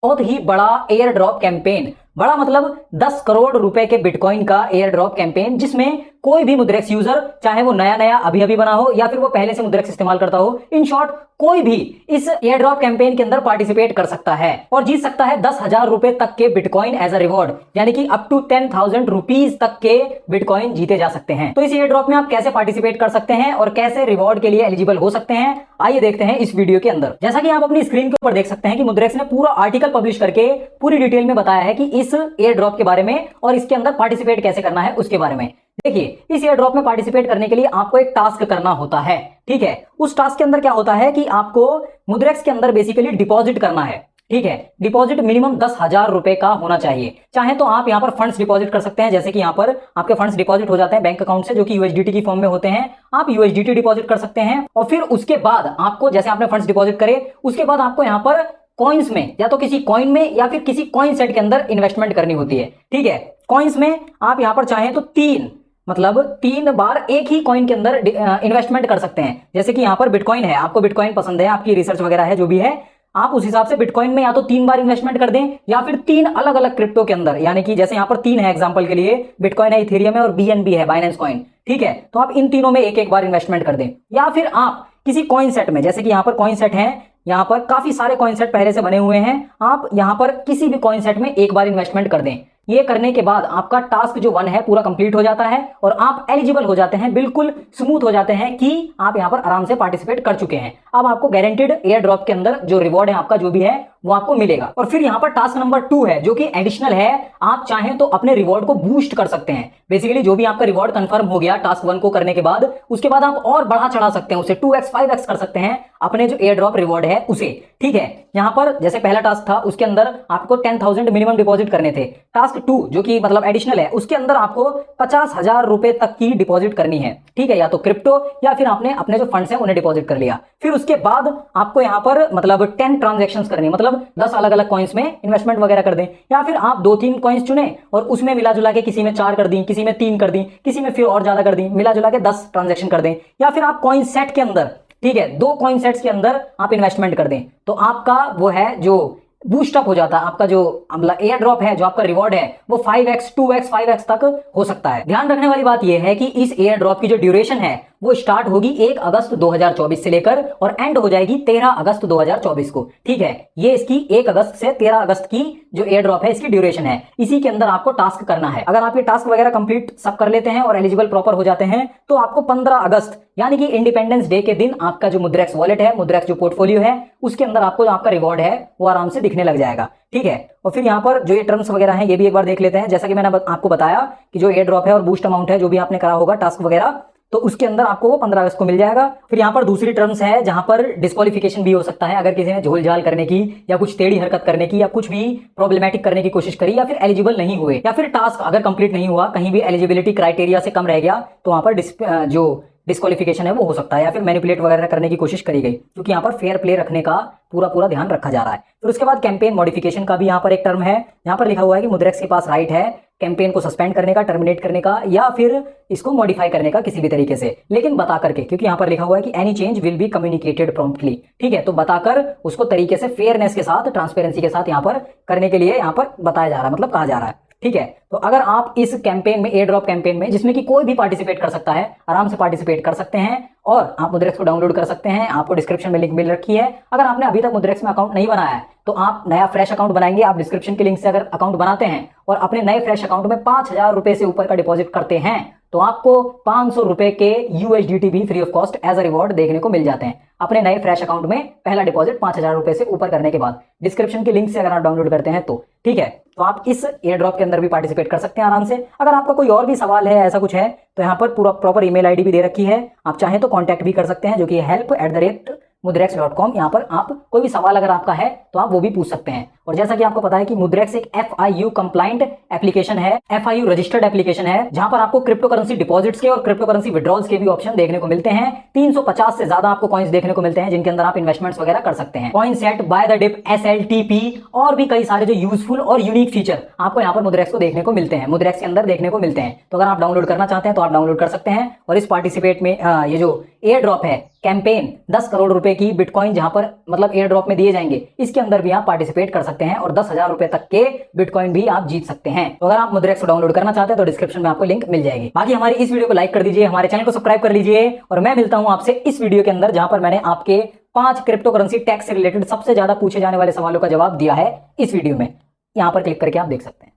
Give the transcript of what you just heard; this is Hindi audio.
बहुत ही बड़ा एयर ड्रॉप कैंपेन, बड़ा मतलब 10 करोड़ रुपए के बिटकॉइन का एयर ड्रॉप कैंपेन, जिसमें कोई भी मुद्रेक्स यूजर, चाहे वो नया नया अभी अभी बना हो या फिर वो पहले से मुद्रेक्स इस्तेमाल करता हो, इन शॉर्ट कोई भी इस एयर ड्रॉप कैंपेन के अंदर पार्टिसिपेट कर सकता है और जीत सकता है 10,000 रुपए तक के बिटकॉइन एज अ रिवॉर्ड, यानी कि अप टू 10,000 रुपीज तक के बिटकॉइन जीते जा सकते हैं। तो इस एयर ड्रॉप में आप कैसे पार्टिसिपेट कर सकते हैं और कैसे रिवॉर्ड के लिए एलिजिबल हो सकते हैं, आइए देखते हैं इस वीडियो के अंदर। जैसा कि आप अपनी स्क्रीन के ऊपर देख सकते हैं कि मुद्रेक्स ने पूरा आर्टिकल पब्लिश करके पूरी डिटेल में बताया है कि इस एयर ड्रॉप के बारे में और इसके अंदर पार्टिसिपेट कैसे करना है उसके बारे में। देखिए, इस एयर ड्रॉप में पार्टिसिपेट करने के लिए आपको एक टास्क करना होता है, ठीक है। उस टास्क के अंदर क्या होता है कि आपको मुद्रेक्स के अंदर बेसिकली डिपॉजिट करना है, ठीक है। डिपॉजिट मिनिमम 10,000 रुपए का होना चाहिए। चाहे तो आप यहां पर फंड्स डिपॉजिट कर सकते हैं, जैसे कि यहां पर आपके फंड्स डिपॉजिट हो जाते हैं बैंक अकाउंट से, जो कि यूएसडीटी की फॉर्म में होते हैं। आप यूएसडीटी डिपॉजिट कर सकते हैं और फिर उसके बाद आपको, जैसे आपने फंड्स डिपॉजिट करे, उसके बाद आपको यहां पर कॉइन्स में, या तो किसी कॉइन में या फिर किसी कॉइन सेट के अंदर इन्वेस्टमेंट करनी होती है, ठीक है। कॉइन्स में आप यहां पर चाहें तो 3 बार एक ही कॉइन के अंदर इन्वेस्टमेंट कर सकते हैं। जैसे कि यहां पर बिटकॉइन है, आपको बिटकॉइन पसंद है, आपकी रिसर्च वगैरह है जो भी है, आप उस हिसाब से बिटकॉइन में या तो 3 बार इन्वेस्टमेंट कर दें या फिर 3 अलग अलग क्रिप्टो के अंदर, यानी कि जैसे यहां पर 3 है एग्जांपल के लिए, बिटकॉइन है, इथेरियम है और बीएनबी है, बाइनेंस कॉइन, ठीक है। तो आप इन तीनों में एक एक बार इन्वेस्टमेंट कर दें, या फिर आप किसी कॉइन सेट में, जैसे कि यहां पर कॉइन सेट है, यहां पर काफी सारे कॉइन सेट पहले से बने हुए हैं, आप यहां पर किसी भी कॉइन सेट में एक बार इन्वेस्टमेंट कर दें। ये करने के बाद आपका टास्क जो 1 है पूरा कंप्लीट हो जाता है और आप एलिजिबल हो जाते हैं, बिल्कुल स्मूथ हो जाते हैं कि आप यहां पर आराम से पार्टिसिपेट कर चुके हैं। अब आपको गारंटेड एयर ड्रॉप के अंदर जो रिवॉर्ड है आपका जो भी है वो आपको मिलेगा। और फिर यहां पर टास्क नंबर 2 है, जो कि एडिशनल है। आप चाहें तो अपने रिवॉर्ड को बूस्ट कर सकते हैं। बेसिकली जो भी आपका रिवॉर्ड कंफर्म हो गया टास्क 1 को करने के बाद, उसके बाद आप और बढ़ा चढ़ा सकते हैं, उसे 2x 5x कर सकते हैं अपने जो एयर ड्रॉप रिवॉर्ड है उसे, ठीक है। यहां पर जैसे पहला टास्क था उसके अंदर आपको 10,000 मिनिमम डिपॉजिट करने थे। टास्क 2 जो कि मतलब एडिशनल है, उसके अंदर आपको 50,000 रुपए तक की डिपॉजिट करनी है, ठीक है, या तो क्रिप्टो या फिर आपने अपने जो फंड्स हैं उन्हें डिपॉजिट कर लिया। फिर उसके बाद आपको यहां पर मतलब 10 ट्रांजैक्शंस करनी, मतलब 10 अलग अलग कॉइन्स में इन्वेस्टमेंट वगैरह कर दें, या फिर आप 2-3 कॉइन्स चुने और उसमें मिला जुला के किसी में 4 कर दी, किसी में 3 कर दी, किसी में फिर और ज्यादा कर दी, मिला जुला के 10 ट्रांजैक्शन कर दें, या फिर आप कॉइन सेट के अंदर, ठीक है, 2 कॉइन सेट्स के अंदर आप इन्वेस्टमेंट कर दें, तो आपका वो है जो बूस्टअप हो जाता है, आपका जो एयर ड्रॉप है, जो आपका रिवॉर्ड है वो 5x 2x 5x तक हो सकता है। ध्यान रखने वाली बात यह है कि इस एयर ड्रॉप की जो ड्यूरेशन है वो स्टार्ट होगी 1 अगस्त 2024 से लेकर और एंड हो जाएगी 13 अगस्त 2024 को, ठीक है। ये इसकी 1 अगस्त से 13 अगस्त की जो एयर ड्रॉप है इसकी ड्यूरेशन है। इसी के अंदर आपको टास्क करना है। अगर आप ये टास्क वगैरह कंप्लीट सब कर लेते हैं और एलिजिबल प्रॉपर हो जाते हैं तो आपको 15 अगस्त यानी कि इंडिपेंडेंस डे के दिन आपका जो मुद्रेक्स वॉलेट है, मुद्रेक्स जो पोर्टफोलियो है, उसके अंदर आपको जो आपका रिवॉर्ड है वो आराम से दिखने लग जाएगा, ठीक है। और फिर यहाँ पर जो ये टर्म्स वगैरह हैं ये भी एक बार देख लेते हैं। जैसा कि मैंने आपको बताया कि जो एयर ड्रॉप है और बूस्ट अमाउंट है जो भी आपने करा होगा टास्क वगैरह, तो उसके अंदर आपको वो 15 अगस्त को मिल जाएगा। फिर यहाँ पर दूसरी टर्म्स है जहां पर डिस्क्वालिफिकेशन भी हो सकता है, अगर किसी ने झोल झाल करने की या कुछ टेढ़ी हरकत करने की या कुछ भी प्रॉब्लमेटिक करने की कोशिश करी, या फिर एलिजिबल नहीं हुए, या फिर टास्क अगर कंप्लीट नहीं हुआ, कहीं भी एलिजिबिलिटी क्राइटेरिया से कम रह गया, तो वहां पर जो डिस्क्वालिफिकेशन है वो हो सकता है, या फिर मैनिपुलेट वगैरह करने की कोशिश करी गई, क्योंकि यहाँ पर फेयर प्ले रखने का पूरा ध्यान रखा जा रहा है। फिर उसके बाद कैंपेन मॉडिफिकेशन का भी यहाँ पर एक टर्म है, यहाँ पर लिखा हुआ है कि मुद्रेक्स के पास राइट है कैंपेन को सस्पेंड करने का, टर्मिनेट करने का, या फिर इसको मॉडिफाई करने का किसी भी तरीके से, लेकिन बता करके, क्योंकि यहाँ पर लिखा हुआ है कि any change will be communicated promptly, ठीक है। तो बताकर उसको तरीके से, फेयरनेस के साथ, ट्रांसपेरेंसी के साथ यहाँ पर करने के लिए यहाँ पर बताया जा रहा है, मतलब कहा जा रहा है, ठीक है। तो अगर आप इस कैंपेन में, एयर ड्रॉप कैंपेन में, जिसमें कि कोई भी पार्टिसिपेट कर सकता है, आराम से पार्टिसिपेट कर सकते हैं और आप मुद्रेक्स को डाउनलोड कर सकते हैं। आपको डिस्क्रिप्शन में लिंक मिल रखी है। अगर आपने अभी तक मुद्रेक्स में अकाउंट नहीं बनाया है तो आप नया फ्रेश अकाउंट बनाएंगे। आप डिस्क्रिप्शन के लिंक से अगर अकाउंट बनाते हैं और अपने नए फ्रेश अकाउंट में 5,000 रुपए से ऊपर का डिपॉजिट करते हैं तो आपको 500 रुपए के यूएसडीटी भी free of cost as a reward देखने को मिल जाते हैं अपने नए फ्रेश अकाउंट में, पहला डिपॉजिट 5,000 रुपए से ऊपर करने के बाद, डिस्क्रिप्शन के लिंक से अगर आप डाउनलोड करते हैं तो, ठीक है। तो आप इस एयर ड्रॉप के अंदर भी पार्टिसिपेट कर सकते हैं आराम से। अगर आपका कोई और भी सवाल है, ऐसा कुछ है, तो यहाँ पर पूरा प्रॉपर ईमेल आईडी भी दे रखी है, आप चाहें तो कांटेक्ट भी कर सकते हैं, जो कि help@mudrex.com। यहाँ पर आप कोई भी सवाल अगर आपका है तो आप वो भी पूछ सकते हैं। और जैसा कि आपको पता है कि मुद्रेक्स एक FIU कंप्लाइंट एप्लीकेशन है, FIU रजिस्टर्ड एप्लीकेशन है, जहां पर आपको क्रिप्टो करेंसी डिपॉजिट्स के और क्रिप्टो करेंसी विड्रॉल्स के भी ऑप्शन देखने को मिलते हैं। 350 से ज्यादा आपको कॉइन्स देखने को मिलते हैं जिनके अंदर आप इन्वेस्टमेंट्स वगैरह कर सकते हैं। Coin set, buy the dip, SLTP और भी कई सारे जो यूजफुल और यूनिक फीचर आपको यहाँ पर मुद्रेक्स को देखने को मिलते हैं, मुद्रेक्स के अंदर देखने को मिलते हैं। तो अगर आप डाउनलोड करना चाहते हैं तो आप डाउनलोड कर सकते हैं। और इस पार्टिसिपेट में ये जो एयर ड्रॉप है कैंपेन, 10 करोड़ रुपए की बिटकॉइन जहां पर मतलब एयर ड्रॉप में दिए जाएंगे, इसके अंदर भी आप पार्टिसिपेट कर सकते हैं। सकते हैं और 10,000 रुपए तक के बिटकॉइन भी आप जीत सकते हैं। तो अगर आप मुद्रेक्स को डाउनलोड करना चाहते हैं तो डिस्क्रिप्शन में आपको लिंक मिल जाएगी। बाकी हमारी इस वीडियो को लाइक कर दीजिए, हमारे चैनल को सब्सक्राइब कर लीजिए और मैं मिलता हूं आपसे इस वीडियो के अंदर, जहां पर मैंने आपके 5 क्रिप्टो करेंसी टैक्स से रिलेटेड सबसे ज्यादा पूछे जाने वाले सवालों का जवाब दिया है इस वीडियो में। यहां पर क्लिक करके आप देख सकते हैं।